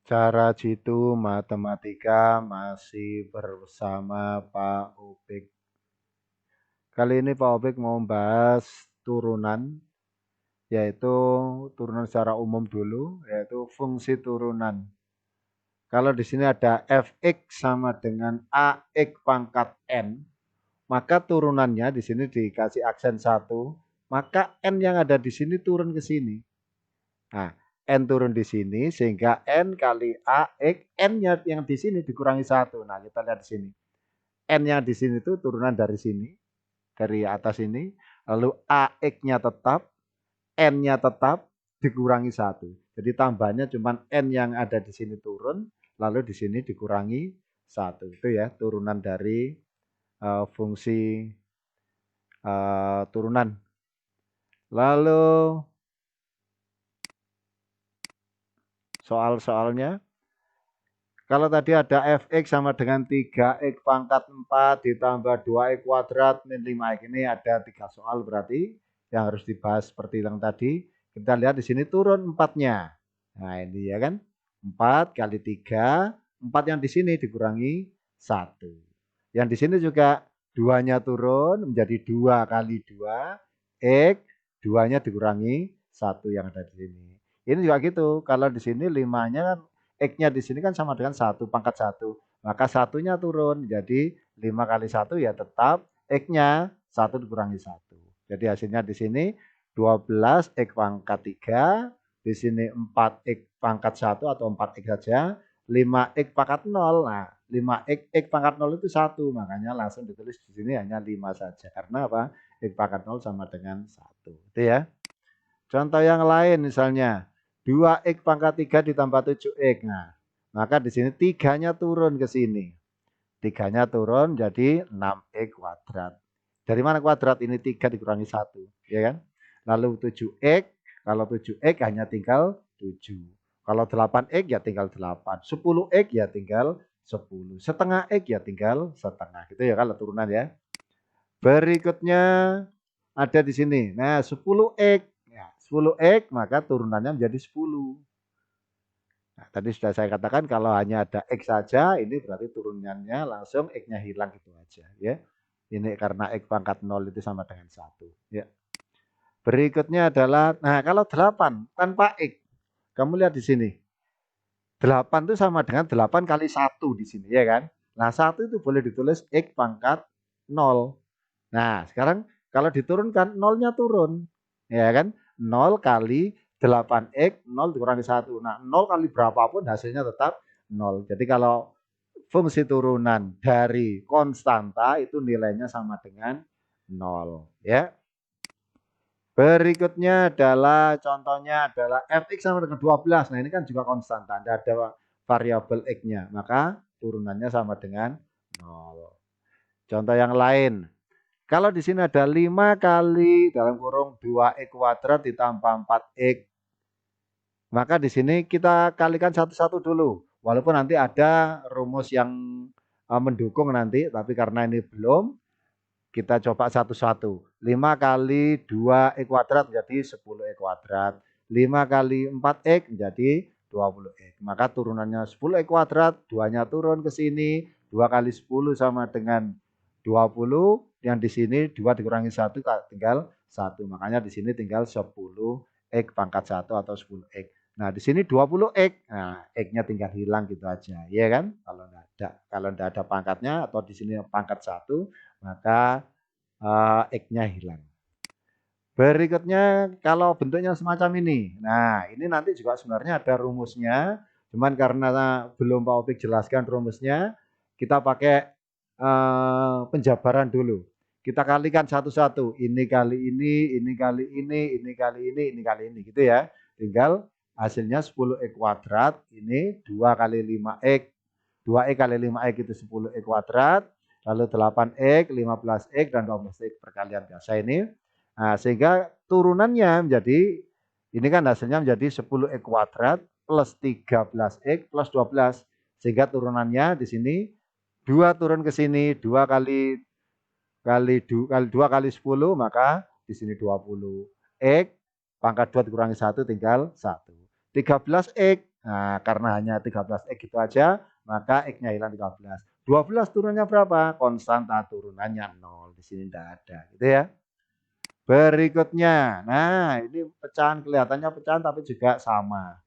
Cara jitu matematika masih bersama Pak Opik. Kali ini Pak Opik mau bahas turunan, yaitu turunan secara umum dulu, yaitu fungsi turunan. Kalau di sini ada fx sama dengan ax pangkat n, maka turunannya di sini dikasih aksen 1, maka n yang ada di sini turun ke sini. Nah, n turun di sini sehingga n kali ax, n-nya yang di sini dikurangi 1. Nah, kita lihat di sini. N yang di sini itu turunan dari sini, dari atas ini. Lalu ax-nya tetap, n-nya tetap dikurangi 1. Jadi tambahnya cuma n yang ada di sini turun, lalu di sini dikurangi 1. Itu ya turunan dari fungsi turunan. Lalu soal-soalnya, kalau tadi ada fx sama dengan 3x pangkat 4 ditambah 2x kuadrat min 5x. Ini ada 3 soal berarti yang harus dibahas seperti yang tadi. Kita lihat di sini turun 4-nya. Nah ini ya kan. 4 kali 3. 4 yang di sini dikurangi 1. Yang di sini juga 2-nya turun menjadi 2 kali 2. X. 2-nya dikurangi 1 yang ada di sini. Ini juga gitu. Kalau di sini 5-nya kan X-nya di sini kan sama dengan 1 pangkat 1. Maka satunya turun. Jadi 5 kali 1 ya tetap X-nya 1 dikurangi 1. Jadi hasilnya di sini 12 X pangkat 3. Di sini 4X pangkat 1 atau 4X saja. 5X pangkat 0. Nah 5X, X pangkat 0 itu 1. Makanya langsung ditulis di sini hanya 5 saja. Karena apa? X pangkat 0 sama dengan 1. Itu ya. Contoh yang lain misalnya 2x pangkat 3 ditambah 7x. Nah, maka di sini 3-nya turun ke sini. 3-nya turun jadi 6x kuadrat. Dari mana kuadrat? Ini 3 dikurangi 1, ya kan? Lalu 7x, kalau 7x hanya tinggal 7. Kalau 8x ya tinggal 8. 10x ya tinggal 10. Setengah x ya tinggal setengah. Gitu ya kalau turunan ya. Berikutnya ada di sini. Nah, 10x. Ya, 10x maka turunannya menjadi 10. Nah, tadi sudah saya katakan kalau hanya ada X saja, ini berarti turunannya langsung X-nya hilang gitu aja. Ya. Ini karena X pangkat 0 itu sama dengan 1. Ya. Berikutnya adalah, nah kalau 8 tanpa X, kamu lihat di sini. 8 itu sama dengan 8 kali 1 di sini, ya kan? Nah, 1 itu boleh ditulis X pangkat 0. Nah, sekarang kalau diturunkan, nolnya turun. Ya kan? 0 kali 8x, 0 dikurangi 1. Nah, 0 kali berapapun hasilnya tetap 0. Jadi kalau fungsi turunan dari konstanta itu nilainya sama dengan 0. Ya. Berikutnya adalah contohnya adalah fx sama dengan 12. Nah, ini kan juga konstanta. Tidak ada variabel x-nya. Maka turunannya sama dengan 0. Contoh yang lain. Kalau di sini ada 5 kali dalam kurung 2x kuadrat ditambah 4x. Maka di sini kita kalikan satu-satu dulu. Walaupun nanti ada rumus yang mendukung nanti, tapi karena ini belum, kita coba satu-satu. 5 kali 2x kuadrat menjadi 10x kuadrat. 5 kali 4x menjadi 20x. Maka turunannya 10x kuadrat, 2-nya turun ke sini. 2 kali 10 sama dengan 20. Yang di sini 2 dikurangi 1 tinggal 1. Makanya di sini tinggal 10x pangkat 1 atau 10x. Nah, di sini 20x. Nah, x-nya tinggal hilang gitu aja. Iya kan? Kalau enggak ada pangkatnya atau di sini pangkat 1, maka X-nya hilang. Berikutnya kalau bentuknya semacam ini. Nah, ini nanti juga sebenarnya ada rumusnya. Cuman karena belum Pak Opik jelaskan rumusnya, kita pakai penjabaran dulu. Kita kalikan satu-satu. Ini kali ini kali ini kali ini kali ini. Gitu ya. Tinggal hasilnya 10x kuadrat. Ini 2 kali 5x. 2x kali 5x itu 10x kuadrat. Lalu 8x, 15x, dan 12x perkalian biasa ini. Nah, sehingga turunannya menjadi, ini kan hasilnya menjadi 10x kuadrat plus 13x plus 12. Sehingga turunannya di sini 2 turun ke sini, 2 kali 10, maka di sini 20. X pangkat 2 dikurangi 1 tinggal 1. 13x. Nah, karena hanya 13X gitu aja, maka X-nya hilang 13. 12 turunnya berapa? Konstanta turunannya 0. Di sini tidak ada, gitu ya. Berikutnya, nah ini pecahan kelihatannya pecahan tapi juga sama.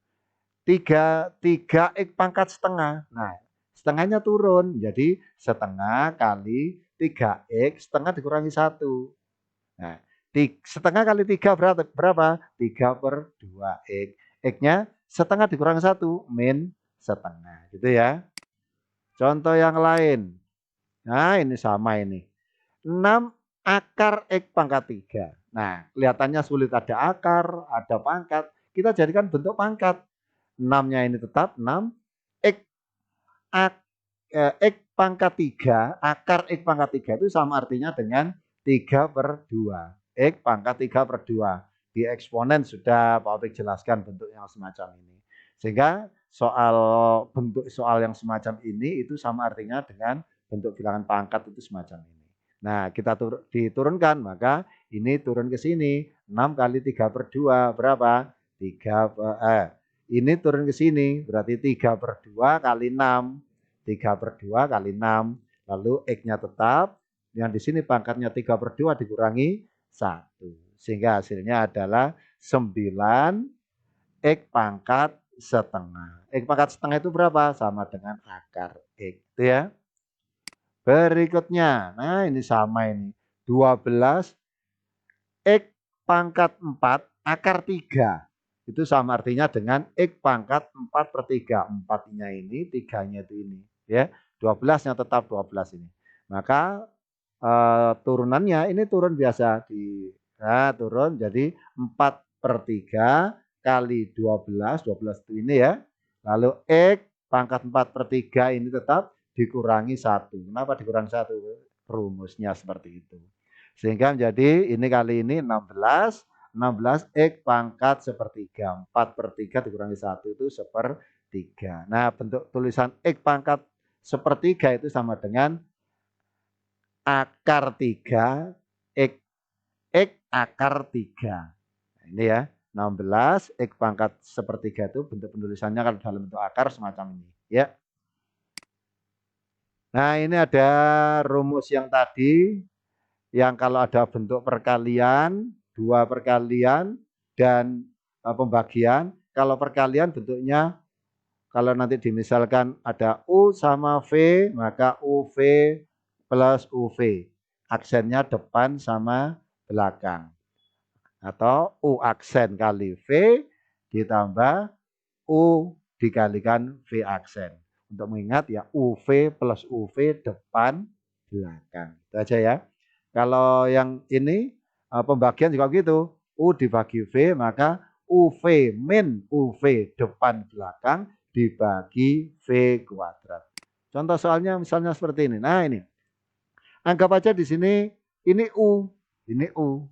3X pangkat setengah. Nah, setengahnya turun. Jadi setengah kali 3X setengah dikurangi 1. Nah, setengah kali 3 berapa? 3/2X. X-nya setengah dikurang 1, min setengah. Gitu ya. Contoh yang lain. Nah, ini sama ini. 6 akar X pangkat 3. Nah, kelihatannya sulit, ada akar, ada pangkat. Kita jadikan bentuk pangkat. 6-nya ini tetap 6. X, X pangkat 3, akar X pangkat 3 itu sama artinya dengan 3/2. X pangkat 3/2. Di eksponen sudah Pak Opik jelaskan bentuk yang semacam ini. Sehingga bentuk soal yang semacam ini itu sama artinya dengan bentuk bilangan pangkat itu semacam ini. Nah, kita diturunkan, maka ini turun ke sini. 6 kali 3/2 berapa? Ini turun ke sini, berarti 3/2 kali 6. 3/2 kali 6. Lalu X-nya tetap, yang di sini pangkatnya 3/2 dikurangi 1. Sehingga hasilnya adalah 9 X pangkat setengah. X pangkat setengah itu berapa? Sama dengan akar X. Itu ya. Berikutnya, nah ini sama ini. 12 X pangkat 4 akar 3. Itu sama artinya dengan X pangkat 4/3. 4-nya ini, 3-nya itu ini. Ya, 12-nya tetap 12 ini. Maka turunannya ini turun biasa. Turun jadi 4/3 kali 12. 12 itu ini ya. Lalu X pangkat 4/3 ini tetap dikurangi 1. Kenapa dikurangi 1? Rumusnya seperti itu. Sehingga menjadi ini kali ini 16 X pangkat sepertiga. 4/3 dikurangi 1 itu sepertiga. Nah, bentuk tulisan X pangkat sepertiga itu sama dengan akar 3 X akar 3. Nah, ini ya, 16 X pangkat sepertiga itu bentuk penulisannya kalau dalam bentuk akar semacam ini. Ya. Nah, ini ada rumus yang tadi, yang kalau ada bentuk perkalian, 2 perkalian, dan pembagian. Kalau perkalian bentuknya, kalau nanti dimisalkan ada U sama V, maka UV plus UV. Aksennya depan sama belakang. Atau U aksen kali V ditambah U dikalikan V aksen. Untuk mengingat ya UV plus UV depan belakang. Itu aja ya. Kalau yang ini pembagian juga begitu. U dibagi V, maka UV min UV depan belakang dibagi V kuadrat. Contoh soalnya misalnya seperti ini. Nah ini. Anggap aja di sini ini U. Ini U.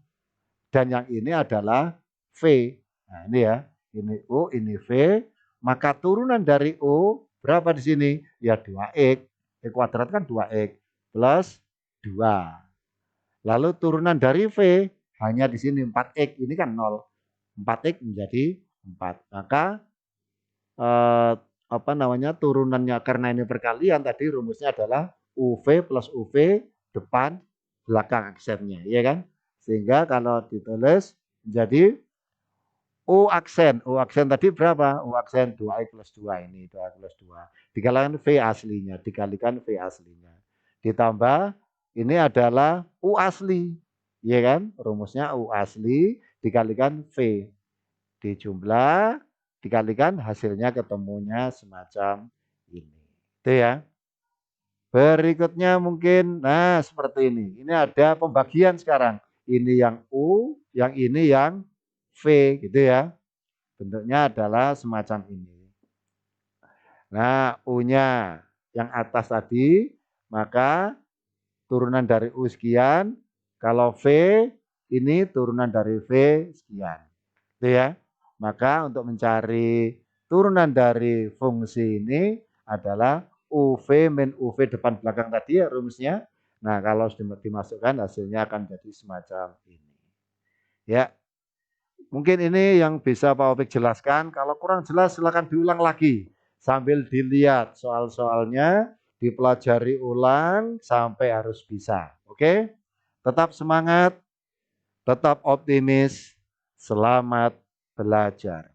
Dan yang ini adalah V. Nah ini ya. Ini U, ini V. Maka turunan dari U berapa di sini? Ya 2X. X kuadrat kan 2X. Plus 2. Lalu turunan dari V hanya di sini 4X. Ini kan 0. 4X menjadi 4. Maka turunannya karena ini perkalian tadi rumusnya adalah UV plus UV depan belakang aksennya, ya kan? Sehingga kalau ditulis menjadi U aksen tadi berapa? U aksen 2X plus 2 ini, 2X plus 2. Dikalikan V aslinya. Ditambah ini adalah U asli, ya kan? Rumusnya U asli dikalikan V. Dijumlah, dikalikan hasilnya ketemunya semacam ini. Itu ya. Berikutnya mungkin, nah seperti ini. Ini ada pembagian sekarang. Ini yang U, yang ini yang V gitu ya. Bentuknya adalah semacam ini. Nah, U-nya yang atas tadi, maka turunan dari U sekian. Kalau V, ini turunan dari V sekian. Itu ya. Maka untuk mencari turunan dari fungsi ini adalah UV min UV depan belakang tadi ya rumusnya. Nah, kalau dimasukkan hasilnya akan jadi semacam ini. Ya. Mungkin ini yang bisa Pak Opik jelaskan. Kalau kurang jelas silakan diulang lagi sambil dilihat soal-soalnya, dipelajari ulang sampai harus bisa. Oke? Tetap semangat, tetap optimis. Selamat belajar.